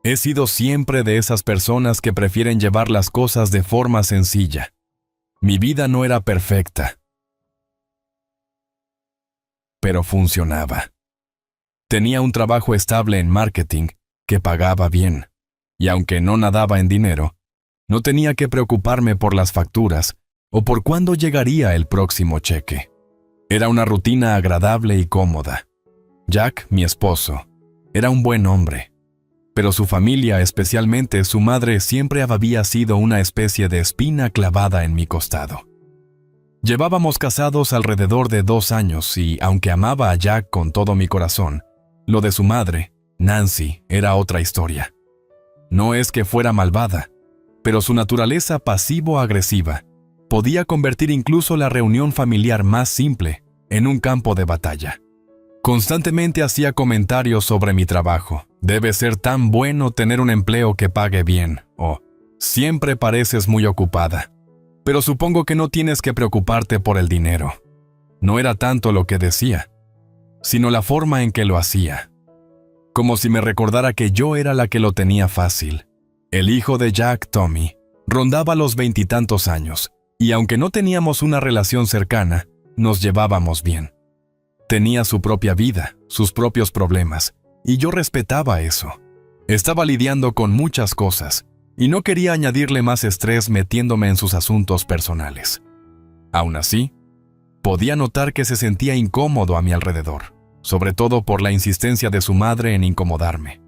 He sido siempre de esas personas que prefieren llevar las cosas de forma sencilla. Mi vida no era perfecta, pero funcionaba. Tenía un trabajo estable en marketing que pagaba bien, y aunque no nadaba en dinero, no tenía que preocuparme por las facturas o por cuándo llegaría el próximo cheque. Era una rutina agradable y cómoda. Jack, mi esposo, era un buen hombre, pero su familia, especialmente su madre, siempre había sido una especie de espina clavada en mi costado. Llevábamos casados alrededor de 2 años y, aunque amaba a Jack con todo mi corazón, lo de su madre, Nancy, era otra historia. No es que fuera malvada, pero su naturaleza pasivo-agresiva podía convertir incluso la reunión familiar más simple en un campo de batalla. Constantemente hacía comentarios sobre mi trabajo. Debe ser tan bueno tener un empleo que pague bien, o siempre pareces muy ocupada, pero supongo que no tienes que preocuparte por el dinero. No era tanto lo que decía, sino la forma en que lo hacía. Como si me recordara que yo era la que lo tenía fácil. El hijo de Jack, Tommy, rondaba los 20 y tantos años, y aunque no teníamos una relación cercana, nos llevábamos bien. Tenía su propia vida, sus propios problemas, y yo respetaba eso. Estaba lidiando con muchas cosas, y no quería añadirle más estrés metiéndome en sus asuntos personales. Aún así, podía notar que se sentía incómodo a mi alrededor, sobre todo por la insistencia de su madre en incomodarme.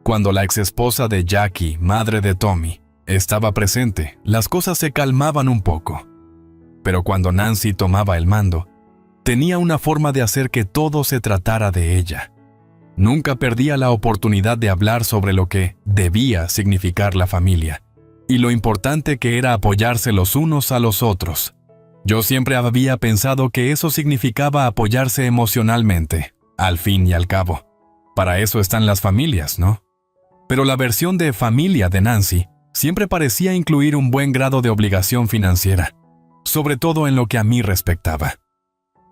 Cuando la exesposa de Jackie, madre de Tommy, estaba presente, las cosas se calmaban un poco. Pero cuando Nancy tomaba el mando, tenía una forma de hacer que todo se tratara de ella. Nunca perdía la oportunidad de hablar sobre lo que debía significar la familia y lo importante que era apoyarse los unos a los otros. Yo siempre había pensado que eso significaba apoyarse emocionalmente, al fin y al cabo. Para eso están las familias, ¿no? Pero la versión de familia de Nancy siempre parecía incluir un buen grado de obligación financiera, sobre todo en lo que a mí respectaba.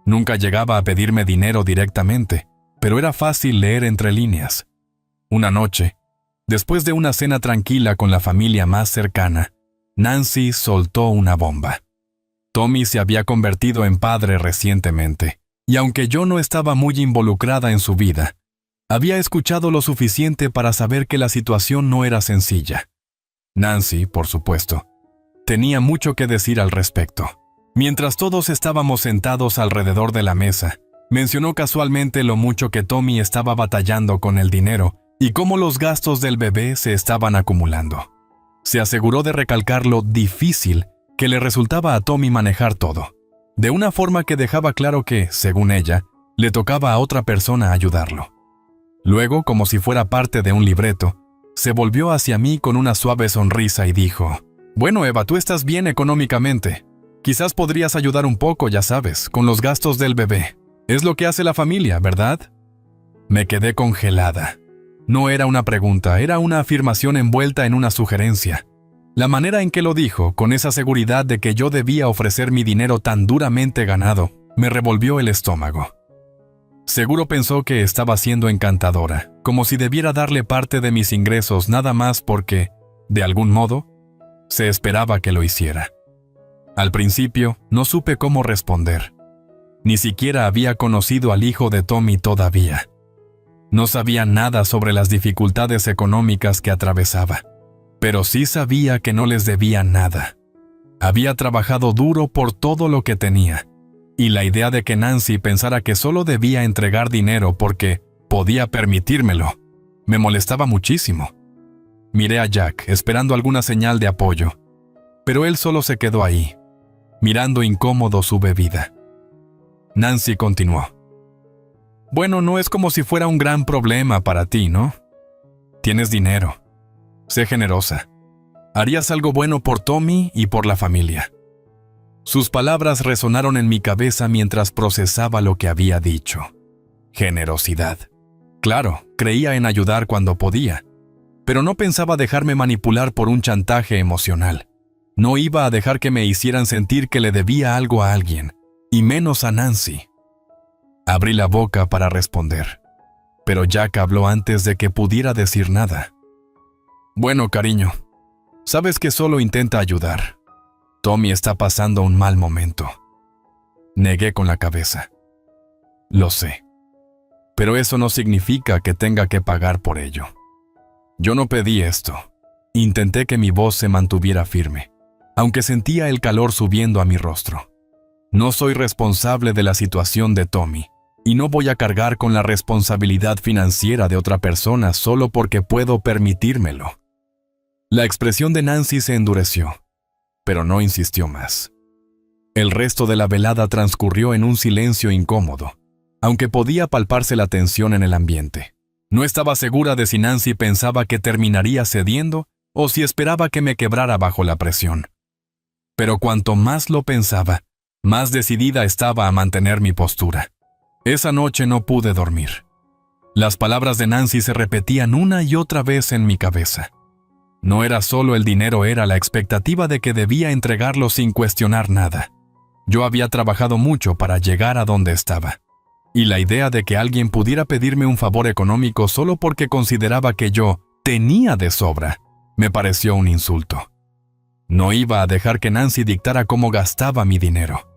Nunca llegaba a pedirme dinero directamente, pero era fácil leer entre líneas. Una noche, después de una cena tranquila con la familia más cercana, Nancy soltó una bomba. Tommy se había convertido en padre recientemente, y aunque yo no estaba muy involucrada en su vida, había escuchado lo suficiente para saber que la situación no era sencilla. Nancy, por supuesto, tenía mucho que decir al respecto. Mientras todos estábamos sentados alrededor de la mesa, mencionó casualmente lo mucho que Tommy estaba batallando con el dinero y cómo los gastos del bebé se estaban acumulando. Se aseguró de recalcar lo difícil que le resultaba a Tommy manejar todo, de una forma que dejaba claro que, según ella, le tocaba a otra persona ayudarlo. Luego, como si fuera parte de un libreto, se volvió hacia mí con una suave sonrisa y dijo: «Bueno, Eva, tú estás bien económicamente. Quizás podrías ayudar un poco, ya sabes, con los gastos del bebé. Es lo que hace la familia, ¿verdad?». Me quedé congelada. No era una pregunta, era una afirmación envuelta en una sugerencia. La manera en que lo dijo, con esa seguridad de que yo debía ofrecer mi dinero tan duramente ganado, me revolvió el estómago. Seguro pensó que estaba siendo encantadora, como si debiera darle parte de mis ingresos nada más porque, de algún modo, se esperaba que lo hiciera. Al principio, no supe cómo responder. Ni siquiera había conocido al hijo de Tommy todavía. No sabía nada sobre las dificultades económicas que atravesaba, pero sí sabía que no les debía nada. Había trabajado duro por todo lo que tenía, y la idea de que Nancy pensara que solo debía entregar dinero porque podía permitírmelo, me molestaba muchísimo. Miré a Jack, esperando alguna señal de apoyo, pero él solo se quedó ahí, mirando incómodo su bebida. Nancy continuó: «Bueno, no es como si fuera un gran problema para ti, ¿no? Tienes dinero. Sé generosa. Harías algo bueno por Tommy y por la familia». Sus palabras resonaron en mi cabeza mientras procesaba lo que había dicho. Generosidad. Claro, creía en ayudar cuando podía, pero no pensaba dejarme manipular por un chantaje emocional. No iba a dejar que me hicieran sentir que le debía algo a alguien, y menos a Nancy. Abrí la boca para responder, pero Jack habló antes de que pudiera decir nada. Bueno, cariño, sabes que solo intenta ayudar. Tommy está pasando un mal momento. Negué con la cabeza. Lo sé. Pero eso no significa que tenga que pagar por ello. Yo no pedí esto. Intenté que mi voz se mantuviera firme, aunque sentía el calor subiendo a mi rostro. No soy responsable de la situación de Tommy, y no voy a cargar con la responsabilidad financiera de otra persona solo porque puedo permitírmelo. La expresión de Nancy se endureció, pero no insistió más. El resto de la velada transcurrió en un silencio incómodo, aunque podía palparse la tensión en el ambiente. No estaba segura de si Nancy pensaba que terminaría cediendo o si esperaba que me quebrara bajo la presión. Pero cuanto más lo pensaba, más decidida estaba a mantener mi postura. Esa noche no pude dormir. Las palabras de Nancy se repetían una y otra vez en mi cabeza. No era solo el dinero, era la expectativa de que debía entregarlo sin cuestionar nada. Yo había trabajado mucho para llegar a donde estaba, y la idea de que alguien pudiera pedirme un favor económico solo porque consideraba que yo tenía de sobra, me pareció un insulto. No iba a dejar que Nancy dictara cómo gastaba mi dinero.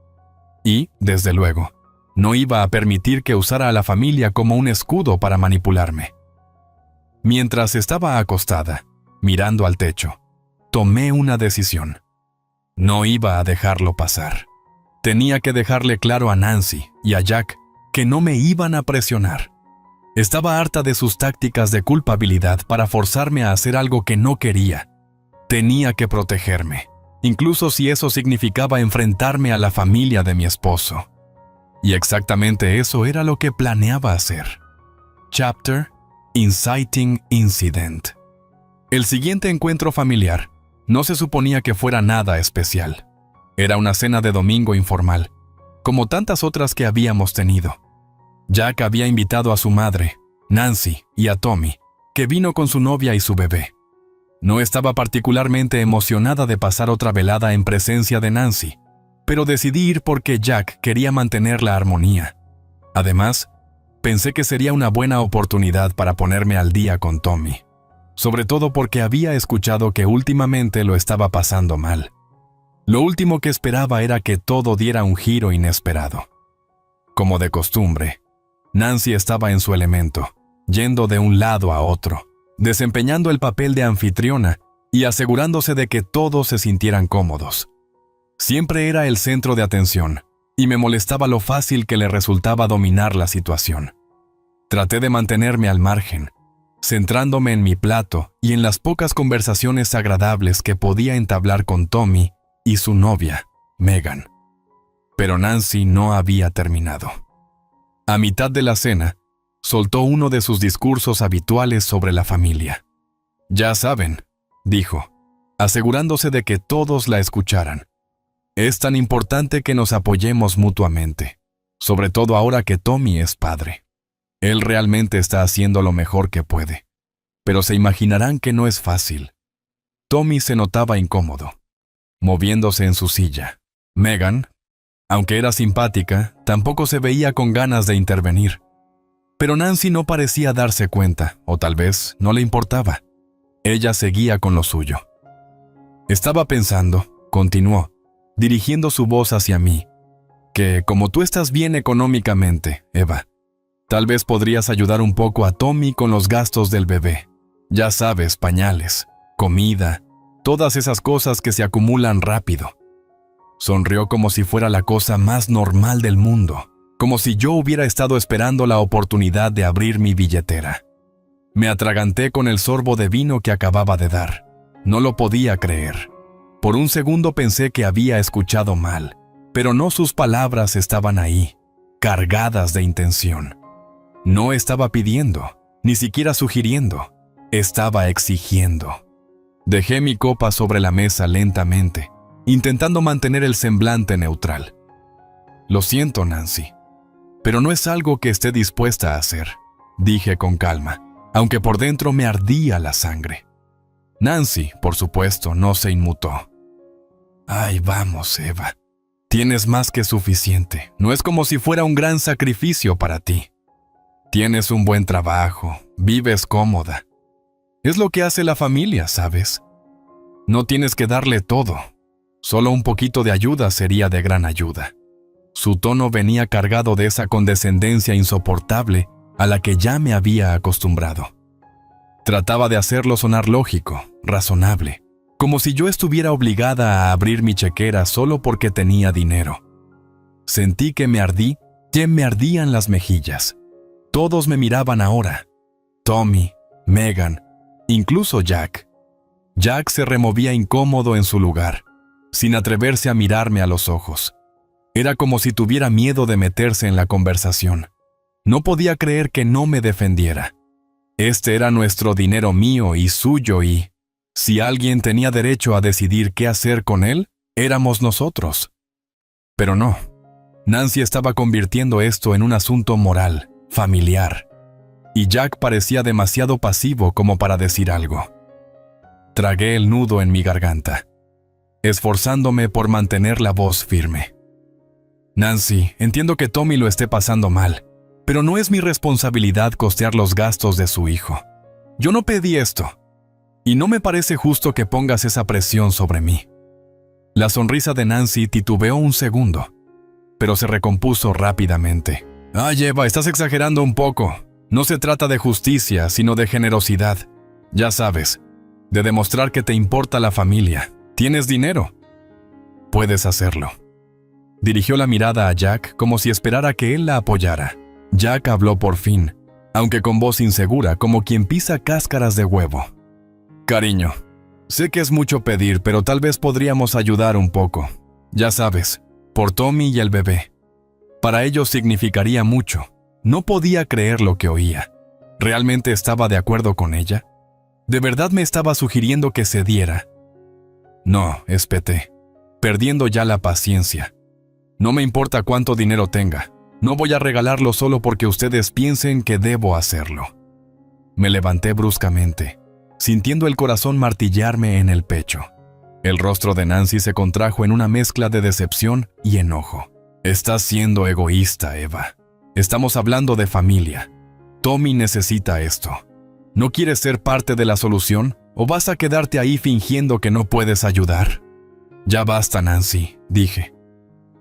Y, desde luego, no iba a permitir que usara a la familia como un escudo para manipularme. Mientras estaba acostada, mirando al techo, tomé una decisión. No iba a dejarlo pasar. Tenía que dejarle claro a Nancy y a Jack que no me iban a presionar. Estaba harta de sus tácticas de culpabilidad para forzarme a hacer algo que no quería. Tenía que protegerme, incluso si eso significaba enfrentarme a la familia de mi esposo. Y exactamente eso era lo que planeaba hacer. Chapter: Inciting Incident. El siguiente encuentro familiar no se suponía que fuera nada especial. Era una cena de domingo informal, como tantas otras que habíamos tenido. Jack había invitado a su madre, Nancy, y a Tommy, que vino con su novia y su bebé. No estaba particularmente emocionada de pasar otra velada en presencia de Nancy, pero decidí ir porque Jack quería mantener la armonía. Además, pensé que sería una buena oportunidad para ponerme al día con Tommy, sobre todo porque había escuchado que últimamente lo estaba pasando mal. Lo último que esperaba era que todo diera un giro inesperado. Como de costumbre, Nancy estaba en su elemento, yendo de un lado a otro, desempeñando el papel de anfitriona y asegurándose de que todos se sintieran cómodos. Siempre era el centro de atención, y me molestaba lo fácil que le resultaba dominar la situación. Traté de mantenerme al margen, centrándome en mi plato y en las pocas conversaciones agradables que podía entablar con Tommy y su novia, Megan. Pero Nancy no había terminado. A mitad de la cena, soltó uno de sus discursos habituales sobre la familia. «Ya saben», dijo, asegurándose de que todos la escucharan. «Es tan importante que nos apoyemos mutuamente, sobre todo ahora que Tommy es padre. Él realmente está haciendo lo mejor que puede, pero se imaginarán que no es fácil». Tommy se notaba incómodo, moviéndose en su silla. Megan, aunque era simpática, tampoco se veía con ganas de intervenir. Pero Nancy no parecía darse cuenta, o tal vez no le importaba. Ella seguía con lo suyo. «Estaba pensando», continuó, dirigiendo su voz hacia mí, «que como tú estás bien económicamente, Eva, tal vez podrías ayudar un poco a Tommy con los gastos del bebé. Ya sabes, pañales, comida, todas esas cosas que se acumulan rápido». Sonrió como si fuera la cosa más normal del mundo, como si yo hubiera estado esperando la oportunidad de abrir mi billetera. Me atraganté con el sorbo de vino que acababa de dar. No lo podía creer. Por un segundo pensé que había escuchado mal, pero no, sus palabras estaban ahí, cargadas de intención. No estaba pidiendo, ni siquiera sugiriendo, estaba exigiendo. Dejé mi copa sobre la mesa lentamente, intentando mantener el semblante neutral. «Lo siento, Nancy, pero no es algo que esté dispuesta a hacer», dije con calma, aunque por dentro me ardía la sangre. Nancy, por supuesto, no se inmutó. «Ay, vamos, Eva. Tienes más que suficiente. No es como si fuera un gran sacrificio para ti. Tienes un buen trabajo, vives cómoda. Es lo que hace la familia, ¿sabes? No tienes que darle todo. Solo un poquito de ayuda sería de gran ayuda. Su tono venía cargado de esa condescendencia insoportable a la que ya me había acostumbrado. Trataba de hacerlo sonar lógico, razonable, como si yo estuviera obligada a abrir mi chequera solo porque tenía dinero. Sentí que me ardían las mejillas. Todos me miraban ahora. Tommy, Megan, incluso Jack. Jack se removía incómodo en su lugar, sin atreverse a mirarme a los ojos. Era como si tuviera miedo de meterse en la conversación. No podía creer que no me defendiera. Este era nuestro dinero, mío y suyo, y si alguien tenía derecho a decidir qué hacer con él, éramos nosotros. Pero no. Nancy estaba convirtiendo esto en un asunto moral, familiar, y Jack parecía demasiado pasivo como para decir algo. Tragué el nudo en mi garganta, esforzándome por mantener la voz firme. Nancy, entiendo que Tommy lo esté pasando mal, pero no es mi responsabilidad costear los gastos de su hijo. Yo no pedí esto, y no me parece justo que pongas esa presión sobre mí. La sonrisa de Nancy titubeó un segundo, pero se recompuso rápidamente. Eva, estás exagerando un poco. No se trata de justicia, sino de generosidad. Ya sabes, de demostrar que te importa la familia. ¿Tienes dinero? Puedes hacerlo. Dirigió la mirada a Jack como si esperara que él la apoyara. Jack habló por fin, aunque con voz insegura, como quien pisa cáscaras de huevo. Cariño, sé que es mucho pedir, pero tal vez podríamos ayudar un poco. Ya sabes, por Tommy y el bebé. Para ellos significaría mucho. No podía creer lo que oía. ¿Realmente estaba de acuerdo con ella? ¿De verdad me estaba sugiriendo que cediera? No, espeté, perdiendo ya la paciencia. No me importa cuánto dinero tenga. No voy a regalarlo solo porque ustedes piensen que debo hacerlo. Me levanté bruscamente, sintiendo el corazón martillarme en el pecho. El rostro de Nancy se contrajo en una mezcla de decepción y enojo. Estás siendo egoísta, Eva. Estamos hablando de familia. Tommy necesita esto. ¿No quieres ser parte de la solución o vas a quedarte ahí fingiendo que no puedes ayudar? Ya basta, Nancy, dije.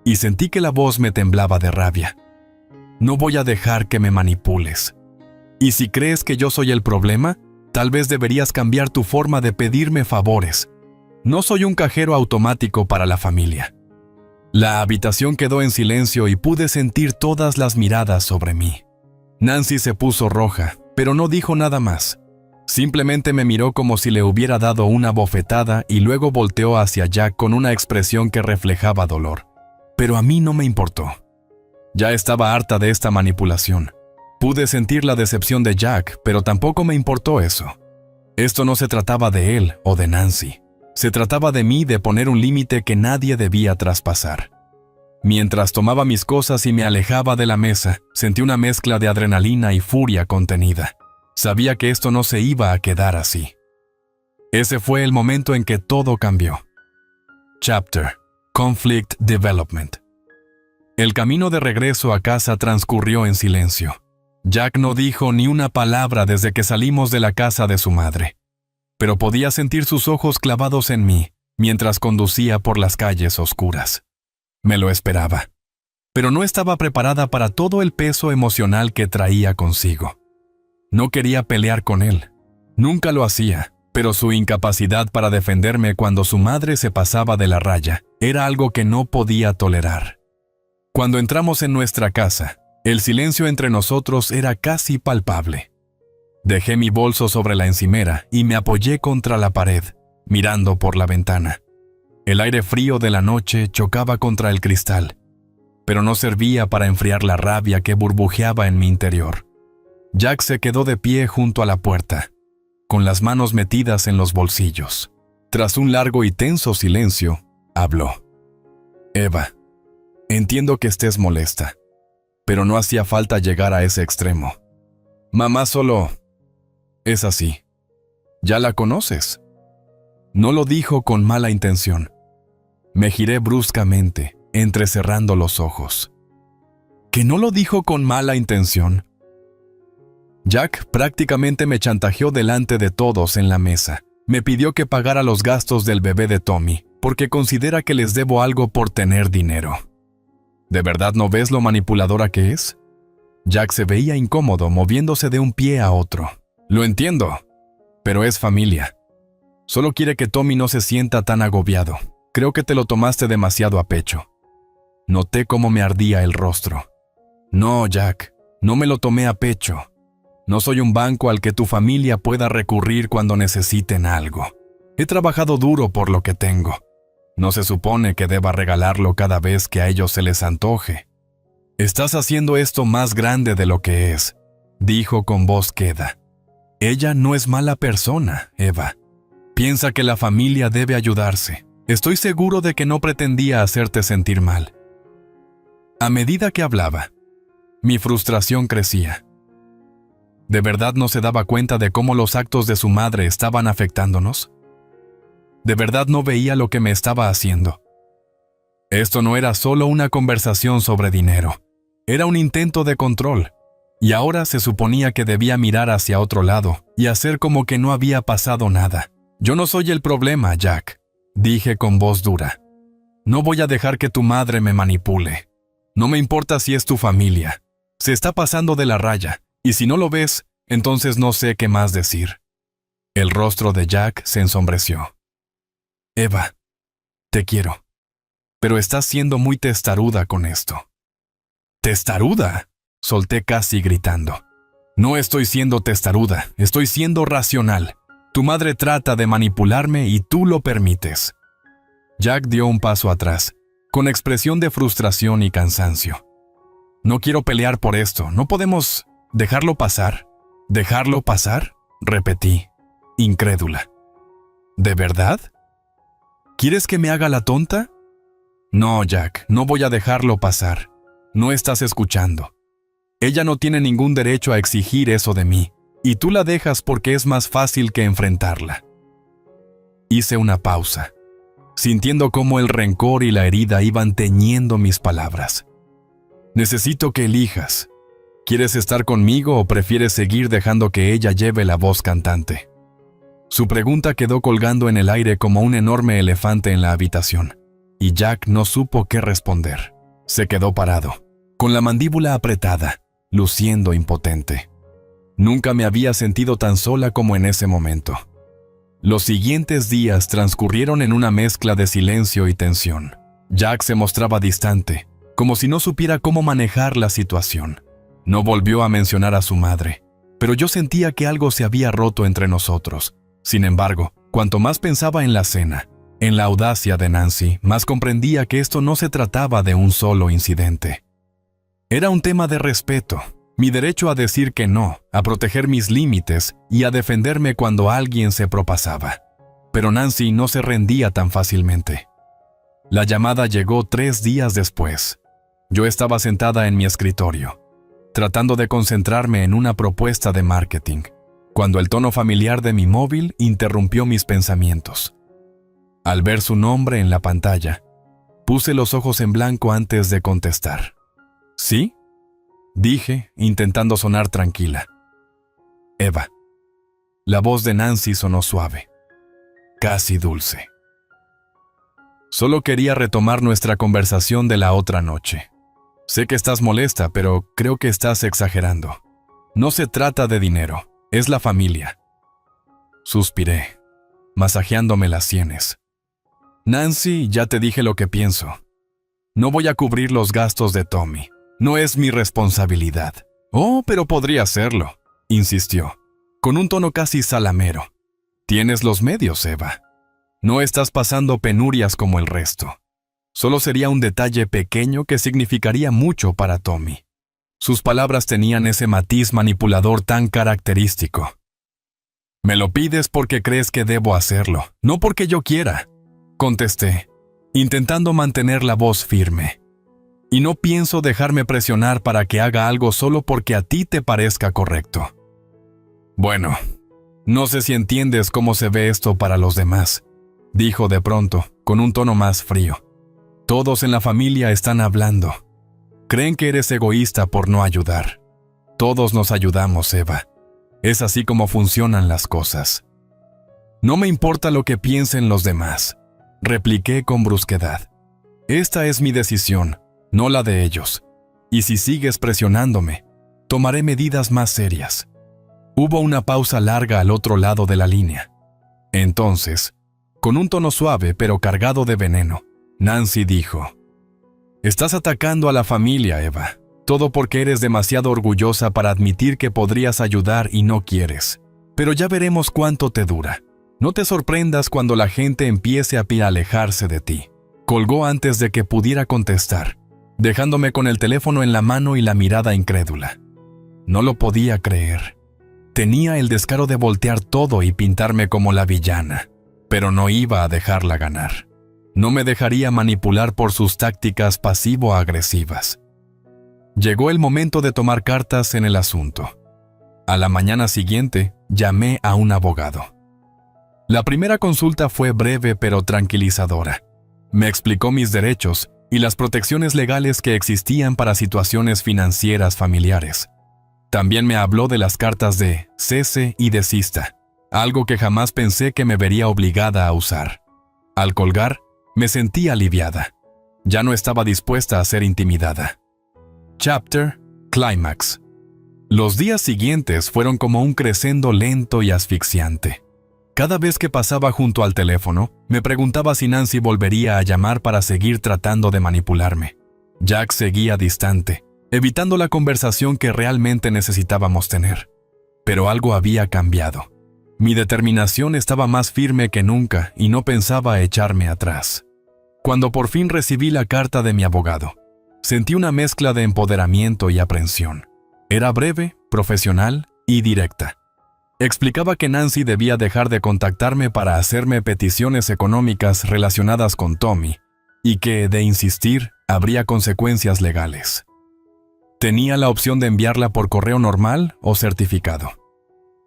Y sentí que la voz me temblaba de rabia. No voy a dejar que me manipules. Y si crees que yo soy el problema, tal vez deberías cambiar tu forma de pedirme favores. No soy un cajero automático para la familia. La habitación quedó en silencio y pude sentir todas las miradas sobre mí. Nancy se puso roja, pero no dijo nada más. Simplemente me miró como si le hubiera dado una bofetada y luego volteó hacia Jack con una expresión que reflejaba dolor. Pero a mí no me importó. Ya estaba harta de esta manipulación. Pude sentir la decepción de Jack, pero tampoco me importó eso. Esto no se trataba de él o de Nancy. Se trataba de mí, de poner un límite que nadie debía traspasar. Mientras tomaba mis cosas y me alejaba de la mesa, sentí una mezcla de adrenalina y furia contenida. Sabía que esto no se iba a quedar así. Ese fue el momento en que todo cambió. Chapter: Conflict Development. El camino de regreso a casa transcurrió en silencio. Jack no dijo ni una palabra desde que salimos de la casa de su madre, pero podía sentir sus ojos clavados en mí mientras conducía por las calles oscuras. Me lo esperaba, pero no estaba preparada para todo el peso emocional que traía consigo. No quería pelear con él. Nunca lo hacía, pero su incapacidad para defenderme cuando su madre se pasaba de la raya era algo que no podía tolerar. Cuando entramos en nuestra casa, el silencio entre nosotros era casi palpable. Dejé mi bolso sobre la encimera y me apoyé contra la pared, mirando por la ventana. El aire frío de la noche chocaba contra el cristal, pero no servía para enfriar la rabia que burbujeaba en mi interior. Jack se quedó de pie junto a la puerta, con las manos metidas en los bolsillos. Tras un largo y tenso silencio, habló. Eva, entiendo que estés molesta, pero no hacía falta llegar a ese extremo. Mamá solo es así. Ya la conoces. No lo dijo con mala intención. Me giré bruscamente, entrecerrando los ojos. ¿Que no lo dijo con mala intención? Jack prácticamente me chantajeó delante de todos en la mesa. Me pidió que pagara los gastos del bebé de Tommy, porque considera que les debo algo por tener dinero. ¿De verdad no ves lo manipuladora que es? Jack se veía incómodo moviéndose de un pie a otro. Lo entiendo, pero es familia. Solo quiere que Tommy no se sienta tan agobiado. Creo que te lo tomaste demasiado a pecho. Noté cómo me ardía el rostro. No, Jack, no me lo tomé a pecho. No soy un banco al que tu familia pueda recurrir cuando necesiten algo. He trabajado duro por lo que tengo. No se supone que deba regalarlo cada vez que a ellos se les antoje. Estás haciendo esto más grande de lo que es, dijo con voz queda. Ella no es mala persona, Eva. Piensa que la familia debe ayudarse. Estoy seguro de que no pretendía hacerte sentir mal. A medida que hablaba, mi frustración crecía. ¿De verdad no se daba cuenta de cómo los actos de su madre estaban afectándonos? ¿De verdad no veía lo que me estaba haciendo? Esto no era solo una conversación sobre dinero. Era un intento de control. Y ahora se suponía que debía mirar hacia otro lado y hacer como que no había pasado nada. Yo no soy el problema, Jack, dije con voz dura. No voy a dejar que tu madre me manipule. No me importa si es tu familia. Se está pasando de la raya. Y si no lo ves, entonces no sé qué más decir. El rostro de Jack se ensombreció. Eva, te quiero. Pero estás siendo muy testaruda con esto. ¿Testaruda? Solté casi gritando. No estoy siendo testaruda, estoy siendo racional. Tu madre trata de manipularme y tú lo permites. Jack dio un paso atrás, con expresión de frustración y cansancio. No quiero pelear por esto, no podemos... ¿Dejarlo pasar? ¿Dejarlo pasar? Repetí, incrédula. ¿De verdad? ¿Quieres que me haga la tonta? No, Jack, no voy a dejarlo pasar. No estás escuchando. Ella no tiene ningún derecho a exigir eso de mí, y tú la dejas porque es más fácil que enfrentarla. Hice una pausa, sintiendo cómo el rencor y la herida iban teñiendo mis palabras. Necesito que elijas. ¿Quieres estar conmigo o prefieres seguir dejando que ella lleve la voz cantante? Su pregunta quedó colgando en el aire como un enorme elefante en la habitación, y Jack no supo qué responder. Se quedó parado, con la mandíbula apretada, luciendo impotente. Nunca me había sentido tan sola como en ese momento. Los siguientes días transcurrieron en una mezcla de silencio y tensión. Jack se mostraba distante, como si no supiera cómo manejar la situación. No volvió a mencionar a su madre, pero yo sentía que algo se había roto entre nosotros. Sin embargo, cuanto más pensaba en la cena, en la audacia de Nancy, más comprendía que esto no se trataba de un solo incidente. Era un tema de respeto, mi derecho a decir que no, a proteger mis límites y a defenderme cuando alguien se propasaba. Pero Nancy no se rendía tan fácilmente. La llamada llegó 3 días después. Yo estaba sentada en mi escritorio, tratando de concentrarme en una propuesta de marketing, cuando el tono familiar de mi móvil interrumpió mis pensamientos. Al ver su nombre en la pantalla, puse los ojos en blanco antes de contestar. ¿Sí? Dije, intentando sonar tranquila. Eva. La voz de Nancy sonó suave, casi dulce. Solo quería retomar nuestra conversación de la otra noche. Sé que estás molesta, pero creo que estás exagerando. No se trata de dinero, es la familia. Suspiré, masajeándome las sienes. Nancy, ya te dije lo que pienso. No voy a cubrir los gastos de Tommy. No es mi responsabilidad. Oh, pero podría serlo, insistió, con un tono casi salamero. Tienes los medios, Eva. No estás pasando penurias como el resto. Solo sería un detalle pequeño que significaría mucho para Tommy. Sus palabras tenían ese matiz manipulador tan característico. Me lo pides porque crees que debo hacerlo, no porque yo quiera, contesté, intentando mantener la voz firme. Y no pienso dejarme presionar para que haga algo solo porque a ti te parezca correcto. Bueno, no sé si entiendes cómo se ve esto para los demás, dijo de pronto, con un tono más frío. Todos en la familia están hablando. Creen que eres egoísta por no ayudar. Todos nos ayudamos, Eva. Es así como funcionan las cosas. No me importa lo que piensen los demás, repliqué con brusquedad. Esta es mi decisión, no la de ellos. Y si sigues presionándome, tomaré medidas más serias. Hubo una pausa larga al otro lado de la línea. Entonces, con un tono suave pero cargado de veneno, Nancy dijo: «Estás atacando a la familia, Eva. Todo porque eres demasiado orgullosa para admitir que podrías ayudar y no quieres. Pero ya veremos cuánto te dura. No te sorprendas cuando la gente empiece a alejarse de ti». Colgó antes de que pudiera contestar, dejándome con el teléfono en la mano y la mirada incrédula. No lo podía creer. Tenía el descaro de voltear todo y pintarme como la villana, pero no iba a dejarla ganar. No me dejaría manipular por sus tácticas pasivo-agresivas. Llegó el momento de tomar cartas en el asunto. A la mañana siguiente, llamé a un abogado. La primera consulta fue breve pero tranquilizadora. Me explicó mis derechos y las protecciones legales que existían para situaciones financieras familiares. También me habló de las cartas de cese y desista, algo que jamás pensé que me vería obligada a usar. Al colgar, me sentí aliviada. Ya no estaba dispuesta a ser intimidada. Chapter Climax. Los días siguientes fueron como un crescendo lento y asfixiante. Cada vez que pasaba junto al teléfono, me preguntaba si Nancy volvería a llamar para seguir tratando de manipularme. Jack seguía distante, evitando la conversación que realmente necesitábamos tener. Pero algo había cambiado. Mi determinación estaba más firme que nunca y no pensaba echarme atrás. Cuando por fin recibí la carta de mi abogado, sentí una mezcla de empoderamiento y aprensión. Era breve, profesional y directa. Explicaba que Nancy debía dejar de contactarme para hacerme peticiones económicas relacionadas con Tommy y que, de insistir, habría consecuencias legales. Tenía la opción de enviarla por correo normal o certificado.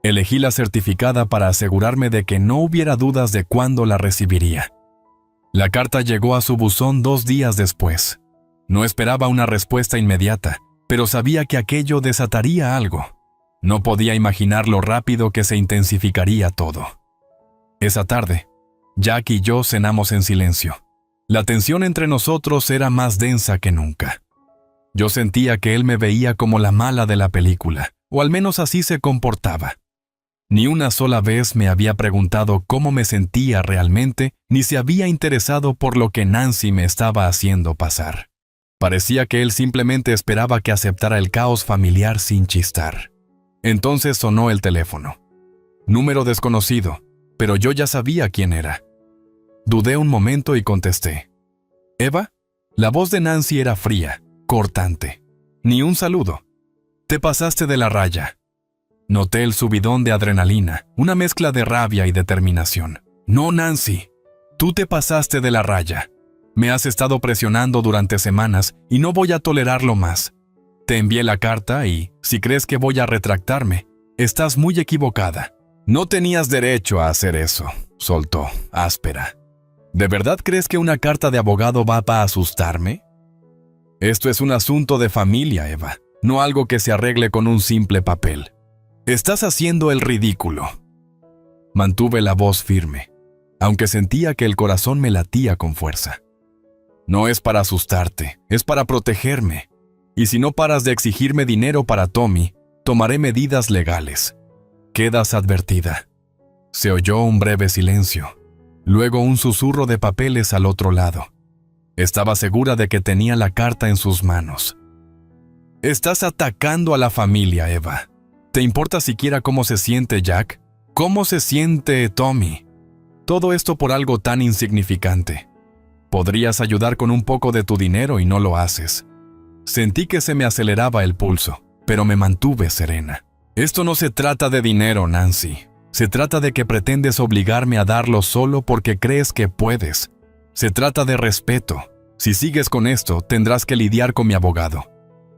Elegí la certificada para asegurarme de que no hubiera dudas de cuándo la recibiría. La carta llegó a su buzón 2 días después. No esperaba una respuesta inmediata, pero sabía que aquello desataría algo. No podía imaginar lo rápido que se intensificaría todo. Esa tarde, Jack y yo cenamos en silencio. La tensión entre nosotros era más densa que nunca. Yo sentía que él me veía como la mala de la película, o al menos así se comportaba. Ni una sola vez me había preguntado cómo me sentía realmente, ni se había interesado por lo que Nancy me estaba haciendo pasar. Parecía que él simplemente esperaba que aceptara el caos familiar sin chistar. Entonces sonó el teléfono. Número desconocido, pero yo ya sabía quién era. Dudé un momento y contesté. ¿Eva? La voz de Nancy era fría, cortante. Ni un saludo. Te pasaste de la raya. Noté el subidón de adrenalina, una mezcla de rabia y determinación. No, Nancy. Tú te pasaste de la raya. Me has estado presionando durante semanas y no voy a tolerarlo más. Te envié la carta y, si crees que voy a retractarme, estás muy equivocada. No tenías derecho a hacer eso, soltó, áspera. ¿De verdad crees que una carta de abogado va a asustarme? Esto es un asunto de familia, Eva, no algo que se arregle con un simple papel. Estás haciendo el ridículo. Mantuve la voz firme, aunque sentía que el corazón me latía con fuerza. No es para asustarte, es para protegerme. Y si no paras de exigirme dinero para Tommy, tomaré medidas legales. Quedas advertida. Se oyó un breve silencio, luego un susurro de papeles al otro lado. Estaba segura de que tenía la carta en sus manos. Estás atacando a la familia, Eva. ¿Te importa siquiera cómo se siente Jack? ¿Cómo se siente Tommy? Todo esto por algo tan insignificante. Podrías ayudar con un poco de tu dinero y no lo haces. Sentí que se me aceleraba el pulso, pero me mantuve serena. Esto no se trata de dinero, Nancy. Se trata de que pretendes obligarme a darlo solo porque crees que puedes. Se trata de respeto. Si sigues con esto, tendrás que lidiar con mi abogado.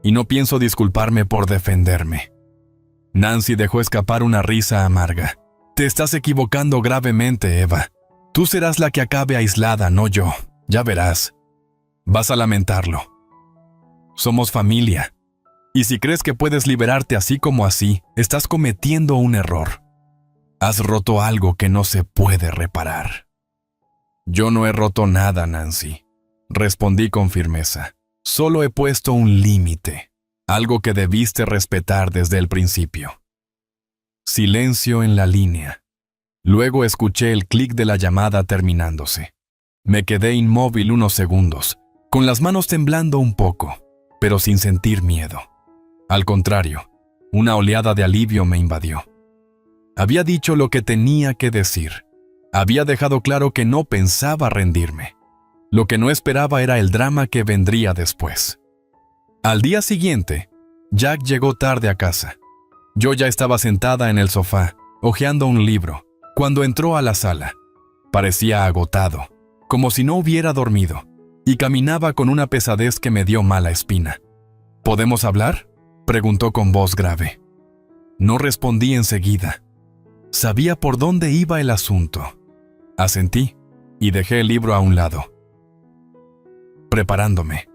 Y no pienso disculparme por defenderme. Nancy dejó escapar una risa amarga. Te estás equivocando gravemente, Eva. Tú serás la que acabe aislada, no yo. Ya verás. Vas a lamentarlo. Somos familia. Y si crees que puedes liberarte así como así, estás cometiendo un error. Has roto algo que no se puede reparar. Yo no he roto nada, Nancy, respondí con firmeza. Solo he puesto un límite, algo que debiste respetar desde el principio. Silencio en la línea. Luego escuché el clic de la llamada terminándose. Me quedé inmóvil unos segundos, con las manos temblando un poco, pero sin sentir miedo. Al contrario, una oleada de alivio me invadió. Había dicho lo que tenía que decir. Había dejado claro que no pensaba rendirme. Lo que no esperaba era el drama que vendría después. Al día siguiente, Jack llegó tarde a casa. Yo ya estaba sentada en el sofá, hojeando un libro, cuando entró a la sala. Parecía agotado, como si no hubiera dormido, y caminaba con una pesadez que me dio mala espina. ¿Podemos hablar?, preguntó con voz grave. No respondí enseguida. Sabía por dónde iba el asunto. Asentí y dejé el libro a un lado. Preparándome.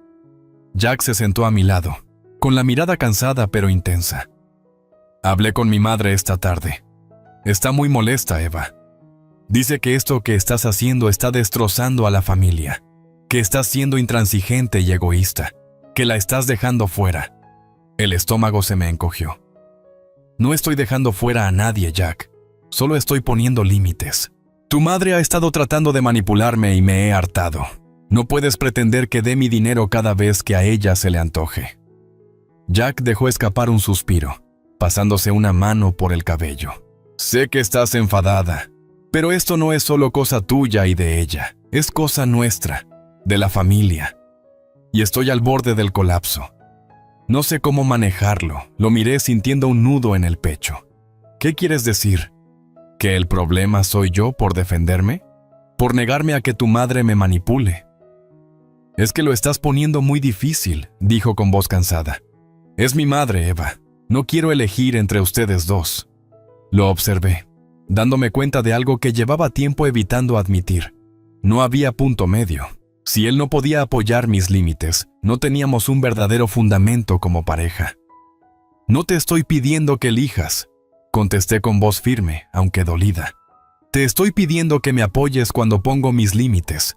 Jack se sentó a mi lado, con la mirada cansada pero intensa. Hablé con mi madre esta tarde. Está muy molesta, Eva. Dice que esto que estás haciendo está destrozando a la familia, que estás siendo intransigente y egoísta, que la estás dejando fuera. El estómago se me encogió. No estoy dejando fuera a nadie, Jack. Solo estoy poniendo límites. Tu madre ha estado tratando de manipularme y me he hartado. No puedes pretender que dé mi dinero cada vez que a ella se le antoje. Jack dejó escapar un suspiro, pasándose una mano por el cabello. Sé que estás enfadada, pero esto no es solo cosa tuya y de ella. Es cosa nuestra, de la familia. Y estoy al borde del colapso. No sé cómo manejarlo. Lo miré sintiendo un nudo en el pecho. ¿Qué quieres decir? ¿Que el problema soy yo por defenderme? ¿Por negarme a que tu madre me manipule? Es que lo estás poniendo muy difícil, dijo con voz cansada. Es mi madre, Eva. No quiero elegir entre ustedes dos. Lo observé, dándome cuenta de algo que llevaba tiempo evitando admitir. No había punto medio. Si él no podía apoyar mis límites, no teníamos un verdadero fundamento como pareja. No te estoy pidiendo que elijas, contesté con voz firme, aunque dolida. Te estoy pidiendo que me apoyes cuando pongo mis límites,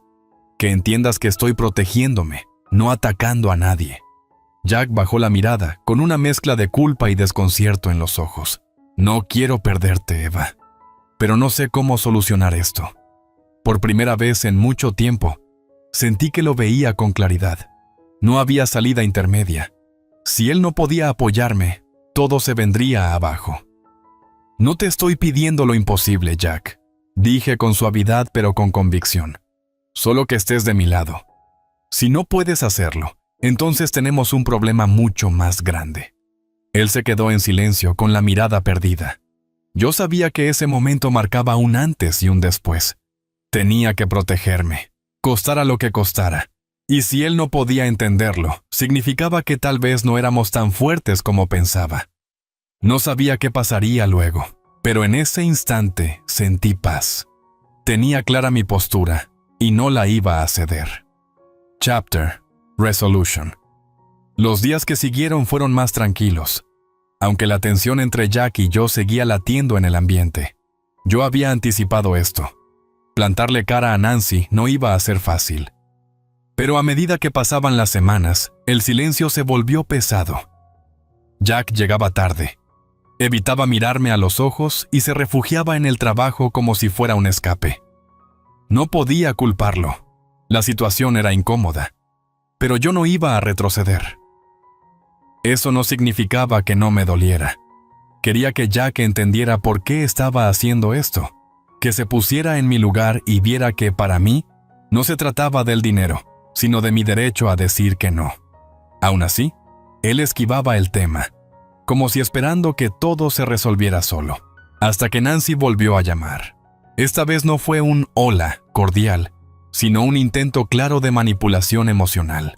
que entiendas que estoy protegiéndome, no atacando a nadie. Jack bajó la mirada, con una mezcla de culpa y desconcierto en los ojos. No quiero perderte, Eva, pero no sé cómo solucionar esto. Por primera vez en mucho tiempo, sentí que lo veía con claridad. No había salida intermedia. Si él no podía apoyarme, todo se vendría abajo. No te estoy pidiendo lo imposible, Jack, dije con suavidad pero con convicción. Solo que estés de mi lado. Si no puedes hacerlo, entonces tenemos un problema mucho más grande. Él se quedó en silencio con la mirada perdida. Yo sabía que ese momento marcaba un antes y un después. Tenía que protegerme, costara lo que costara. Y si él no podía entenderlo, significaba que tal vez no éramos tan fuertes como pensaba. No sabía qué pasaría luego, pero en ese instante sentí paz. Tenía clara mi postura y no la iba a ceder. Chapter: Resolution. Los días que siguieron fueron más tranquilos, aunque la tensión entre Jack y yo seguía latiendo en el ambiente. Yo había anticipado esto. Plantarle cara a Nancy no iba a ser fácil. Pero a medida que pasaban las semanas, el silencio se volvió pesado. Jack llegaba tarde. Evitaba mirarme a los ojos y se refugiaba en el trabajo como si fuera un escape. No podía culparlo. La situación era incómoda. Pero yo no iba a retroceder. Eso no significaba que no me doliera. Quería que Jack entendiera por qué estaba haciendo esto, que se pusiera en mi lugar y viera que, para mí, no se trataba del dinero, sino de mi derecho a decir que no. Aún así, él esquivaba el tema, como si esperando que todo se resolviera solo, hasta que Nancy volvió a llamar. Esta vez no fue un hola cordial, sino un intento claro de manipulación emocional.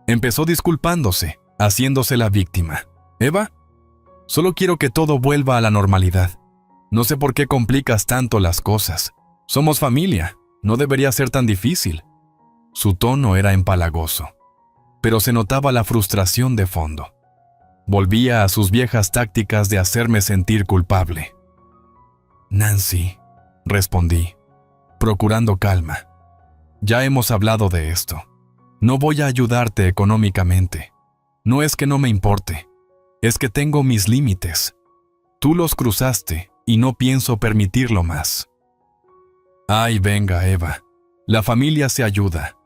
Empezó disculpándose, haciéndose la víctima. «Eva, solo quiero que todo vuelva a la normalidad. No sé por qué complicas tanto las cosas. Somos familia, no debería ser tan difícil». Su tono era empalagoso, pero se notaba la frustración de fondo. Volvía a sus viejas tácticas de hacerme sentir culpable. Nancy, respondí, procurando calma. Ya hemos hablado de esto. No voy a ayudarte económicamente. No es que no me importe. Es que tengo mis límites. Tú los cruzaste y no pienso permitirlo más. Ay, venga, Eva. La familia se ayuda.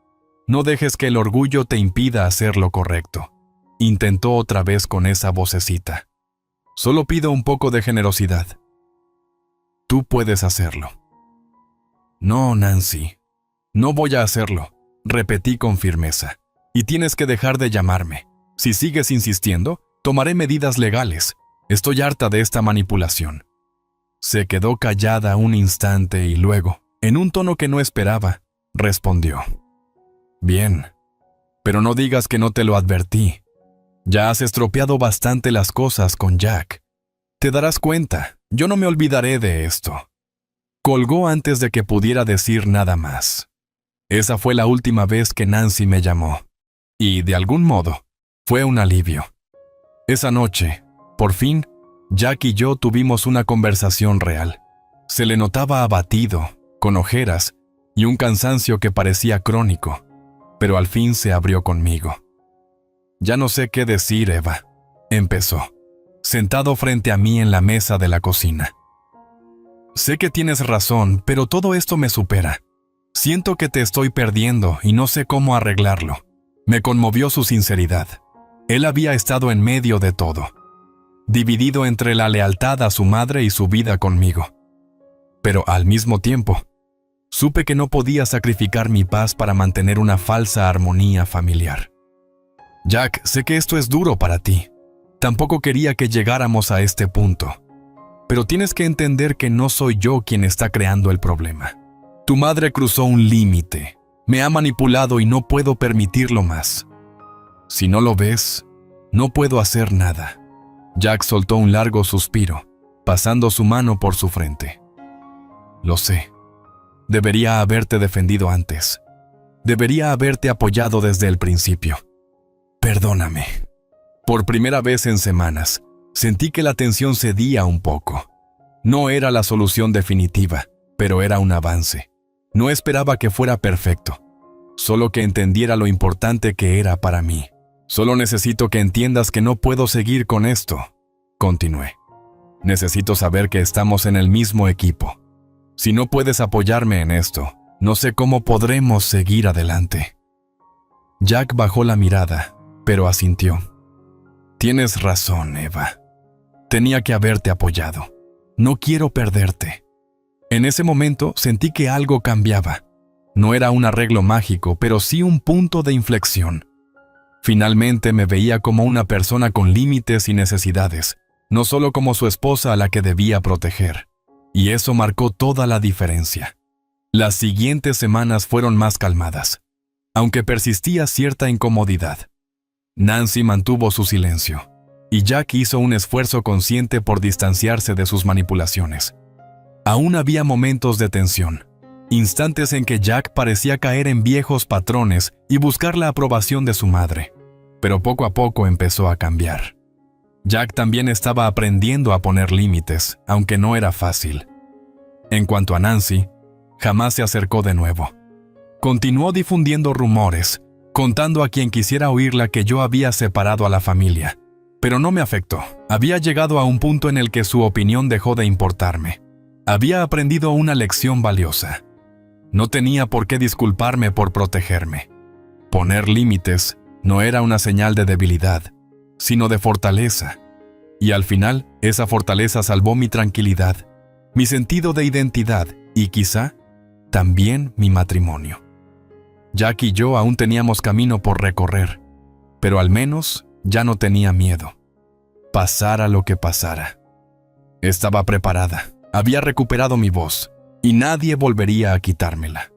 No dejes que el orgullo te impida hacer lo correcto. Intentó otra vez con esa vocecita. Solo pido un poco de generosidad. Tú puedes hacerlo. No, Nancy. No voy a hacerlo, repetí con firmeza. Y tienes que dejar de llamarme. Si sigues insistiendo, tomaré medidas legales. Estoy harta de esta manipulación. Se quedó callada un instante y luego, en un tono que no esperaba, respondió. Bien, pero no digas que no te lo advertí. Ya has estropeado bastante las cosas con Jack. Te darás cuenta, yo no me olvidaré de esto. Colgó antes de que pudiera decir nada más. Esa fue la última vez que Nancy me llamó. Y, de algún modo, fue un alivio. Esa noche, por fin, Jack y yo tuvimos una conversación real. Se le notaba abatido, con ojeras y un cansancio que parecía crónico, pero al fin se abrió conmigo. Ya no sé qué decir, Eva, empezó, sentado frente a mí en la mesa de la cocina. Sé que tienes razón, pero todo esto me supera. Siento que te estoy perdiendo y no sé cómo arreglarlo. Me conmovió su sinceridad. Él había estado en medio de todo, dividido entre la lealtad a su madre y su vida conmigo. Pero al mismo tiempo, supe que no podía sacrificar mi paz para mantener una falsa armonía familiar. Jack, sé que esto es duro para ti. Tampoco quería que llegáramos a este punto. Pero tienes que entender que no soy yo quien está creando el problema. Tu madre cruzó un límite. Me ha manipulado y no puedo permitirlo más. Si no lo ves, no puedo hacer nada. Jack soltó un largo suspiro, pasando su mano por su frente. Lo sé. Debería haberte defendido antes. Debería haberte apoyado desde el principio. Perdóname. Por primera vez en semanas, sentí que la tensión cedía un poco. No era la solución definitiva, pero era un avance. No esperaba que fuera perfecto, solo que entendiera lo importante que era para mí. Solo necesito que entiendas que no puedo seguir con esto, continué. Necesito saber que estamos en el mismo equipo. Si no puedes apoyarme en esto, no sé cómo podremos seguir adelante. Jack bajó la mirada, pero asintió. Tienes razón, Eva. Tenía que haberte apoyado. No quiero perderte. En ese momento sentí que algo cambiaba. No era un arreglo mágico, pero sí un punto de inflexión. Finalmente me veía como una persona con límites y necesidades, no solo como su esposa a la que debía proteger. Y eso marcó toda la diferencia. Las siguientes semanas fueron más calmadas, aunque persistía cierta incomodidad. Nancy mantuvo su silencio, y Jack hizo un esfuerzo consciente por distanciarse de sus manipulaciones. Aún había momentos de tensión, instantes en que Jack parecía caer en viejos patrones y buscar la aprobación de su madre, pero poco a poco empezó a cambiar. Jack también estaba aprendiendo a poner límites, aunque no era fácil. En cuanto a Nancy, jamás se acercó de nuevo. Continuó difundiendo rumores, contando a quien quisiera oírla que yo había separado a la familia. Pero no me afectó. Había llegado a un punto en el que su opinión dejó de importarme. Había aprendido una lección valiosa. No tenía por qué disculparme por protegerme. Poner límites no era una señal de debilidad, sino de fortaleza. Y al final, esa fortaleza salvó mi tranquilidad, mi sentido de identidad y quizá también mi matrimonio. Jack y yo aún teníamos camino por recorrer, pero al menos ya no tenía miedo. Pasara lo que pasara. Estaba preparada, había recuperado mi voz y nadie volvería a quitármela.